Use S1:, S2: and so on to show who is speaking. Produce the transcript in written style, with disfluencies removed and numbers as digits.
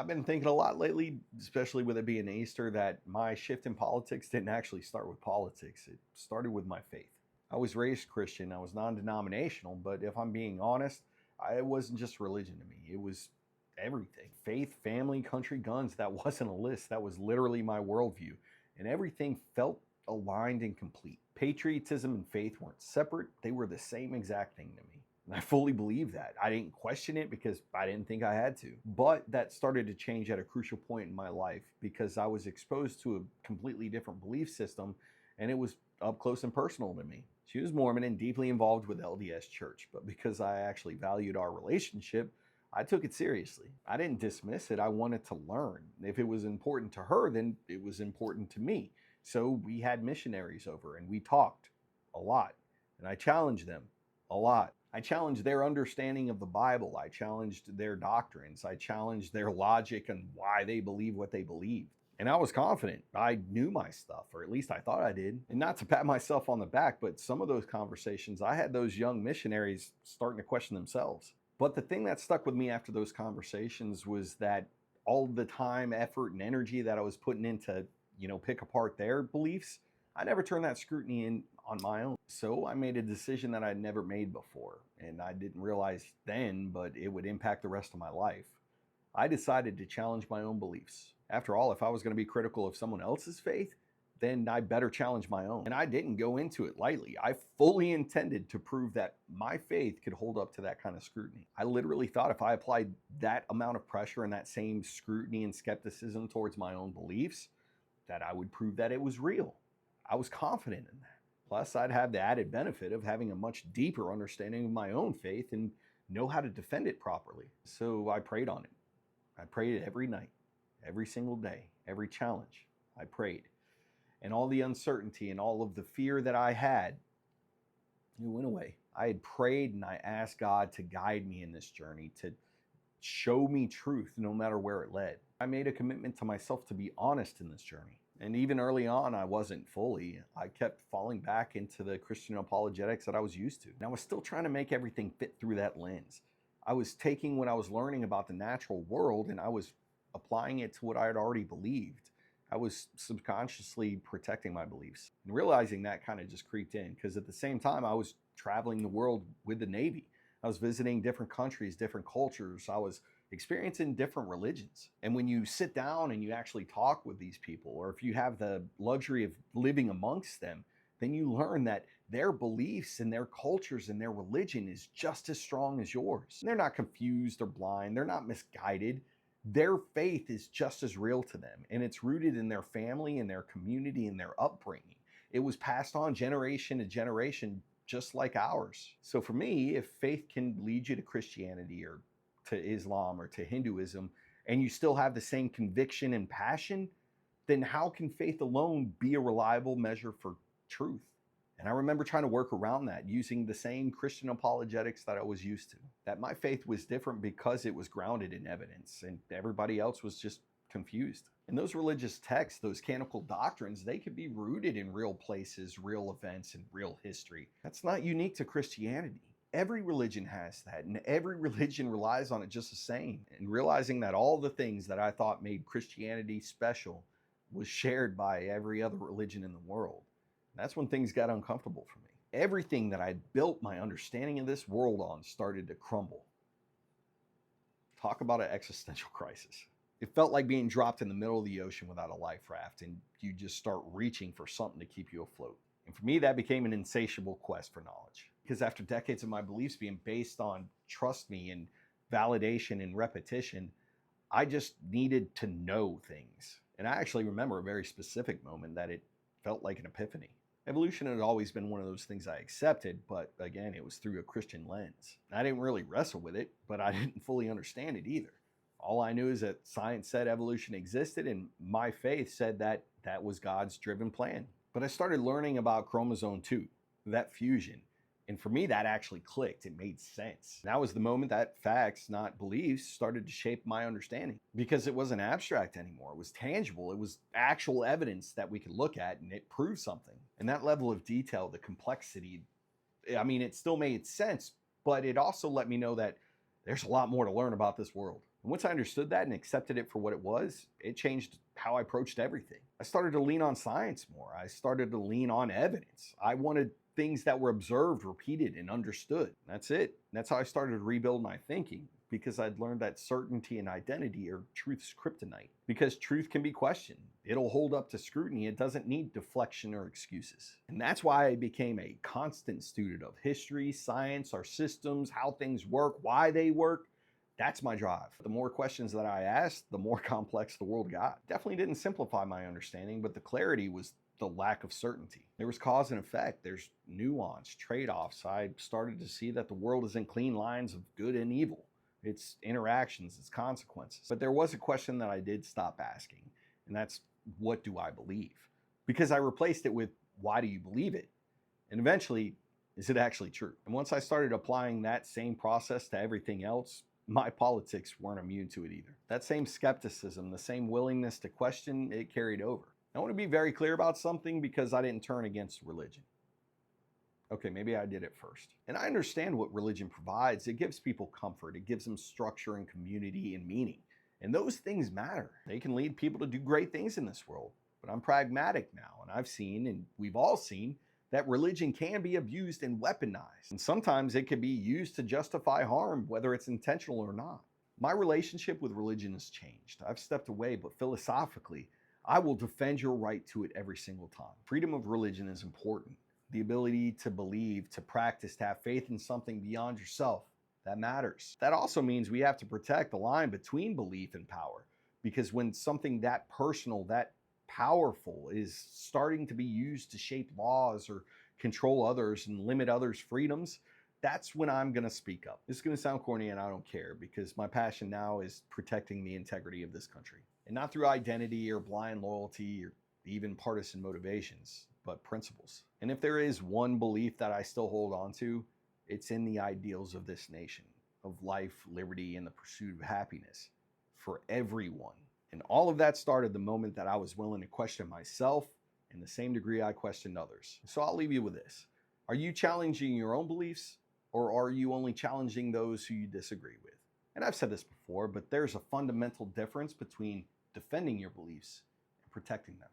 S1: I've been thinking a lot lately, especially with it being Easter, that my shift in politics didn't actually start with politics. It started with my faith. I was raised Christian, I was non denominational, but if I'm being honest, it wasn't just religion to me. It was everything: faith, family, country, guns. That wasn't a list, that was literally my worldview. And everything felt aligned and complete. Patriotism and faith weren't separate, they were the same exact thing to me. And I fully believe that. I didn't question it because I didn't think I had to. But that started to change at a crucial point in my life because I was exposed to a completely different belief system, and it was up close and personal to me. She was Mormon and deeply involved with LDS Church, but because I actually valued our relationship, I took it seriously. I didn't dismiss it. I wanted to learn. If it was important to her, then it was important to me. So we had missionaries over and we talked a lot, and I challenged them a lot. I challenged their understanding of the Bible. I challenged their doctrines. I challenged their logic and why they believe what they believed. And I was confident. I knew my stuff, or at least I thought I did. And not to pat myself on the back, but some of those conversations, I had those young missionaries starting to question themselves. But the thing that stuck with me after those conversations was that all the time, effort, and energy that I was putting into, pick apart their beliefs, I never turned that scrutiny in on my own. So I made a decision that I'd never made before, and I didn't realize then, but it would impact the rest of my life. I decided to challenge my own beliefs. After all, if I was going to be critical of someone else's faith, then I better challenge my own. And I didn't go into it lightly. I fully intended to prove that my faith could hold up to that kind of scrutiny. I literally thought if I applied that amount of pressure and that same scrutiny and skepticism towards my own beliefs, that I would prove that it was real. I was confident in that. Plus, I'd have the added benefit of having a much deeper understanding of my own faith and know how to defend it properly. So I prayed on it. I prayed it every night, every single day, every challenge. I prayed. And all the uncertainty and all of the fear that I had, it went away. I had prayed and I asked God to guide me in this journey, to show me truth no matter where it led. I made a commitment to myself to be honest in this journey. And even early on, I wasn't fully. I kept falling back into the Christian apologetics that I was used to. And I was still trying to make everything fit through that lens. I was taking what I was learning about the natural world and I was applying it to what I had already believed. I was subconsciously protecting my beliefs. And realizing that kind of just creeped in because at the same time, I was traveling the world with the Navy. I was visiting different countries, different cultures. I was experiencing different religions. And when you sit down and you actually talk with these people, or if you have the luxury of living amongst them, then you learn that their beliefs and their cultures and their religion is just as strong as yours. And they're not confused or blind. They're not misguided. Their faith is just as real to them. And it's rooted in their family and their community and their upbringing. It was passed on generation to generation, just like ours. So for me, if faith can lead you to Christianity or to Islam or to Hinduism, and you still have the same conviction and passion, then how can faith alone be a reliable measure for truth? And I remember trying to work around that using the same Christian apologetics that I was used to. That my faith was different because it was grounded in evidence and everybody else was just confused. And those religious texts, those canonical doctrines, they could be rooted in real places, real events, and real history. That's not unique to Christianity. Every religion has that, and every religion relies on it just the same. And realizing that all the things that I thought made Christianity special was shared by every other religion in the world. That's when things got uncomfortable for me. Everything that I built my understanding of this world on started to crumble. Talk about an existential crisis. It felt like being dropped in the middle of the ocean without a life raft, and you just start reaching for something to keep you afloat. And for me, that became an insatiable quest for knowledge. Because after decades of my beliefs being based on trust me and validation and repetition, I just needed to know things. And I actually remember a very specific moment that it felt like an epiphany. Evolution had always been one of those things I accepted, but again, it was through a Christian lens. I didn't really wrestle with it, but I didn't fully understand it either. All I knew is that science said evolution existed, and my faith said that that was God's driven plan. But I started learning about chromosome 2, that fusion. And for me, that actually clicked. It made sense. That was the moment that facts, not beliefs, started to shape my understanding. Because it wasn't abstract anymore. It was tangible. It was actual evidence that we could look at, and it proved something. And that level of detail, the complexity, it still made sense, but it also let me know that there's a lot more to learn about this world. And once I understood that and accepted it for what it was, it changed how I approached everything. I started to lean on science more. I started to lean on evidence. I wanted things that were observed, repeated, and understood. That's it. That's how I started to rebuild my thinking, because I'd learned that certainty and identity are truth's kryptonite. Because truth can be questioned. It'll hold up to scrutiny. It doesn't need deflection or excuses. And that's why I became a constant student of history, science, our systems, how things work, why they work. That's my drive. The more questions that I asked, the more complex the world got. Definitely didn't simplify my understanding, but the clarity was the lack of certainty. There was cause and effect. There's nuance, trade-offs. I started to see that the world is in clean lines of good and evil. Its interactions, its consequences. But there was a question that I did stop asking, and that's, what do I believe? Because I replaced it with, why do you believe it? And eventually, is it actually true? And once I started applying that same process to everything else, my politics weren't immune to it either. That same skepticism, the same willingness to question, it carried over. I want to be very clear about something, because I didn't turn against religion. Okay, maybe I did it first. And I understand what religion provides. It gives people comfort. It gives them structure and community and meaning. And those things matter. They can lead people to do great things in this world. But I'm pragmatic now, and I've seen, and we've all seen, that religion can be abused and weaponized. And sometimes it can be used to justify harm, whether it's intentional or not. My relationship with religion has changed. I've stepped away, but philosophically, I will defend your right to it every single time. Freedom of religion is important. The ability to believe, to practice, to have faith in something beyond yourself, that matters. That also means we have to protect the line between belief and power, because when something that personal, that powerful is starting to be used to shape laws or control others and limit others' freedoms, that's when I'm going to speak up. This is going to sound corny, and I don't care, because my passion now is protecting the integrity of this country. And not through identity or blind loyalty or even partisan motivations, but principles. And if there is one belief that I still hold on to, it's in the ideals of this nation, of life, liberty, and the pursuit of happiness for everyone. And all of that started the moment that I was willing to question myself in the same degree I questioned others. So I'll leave you with this. Are you challenging your own beliefs, or are you only challenging those who you disagree with? And I've said this before, but there's a fundamental difference between defending your beliefs and protecting them.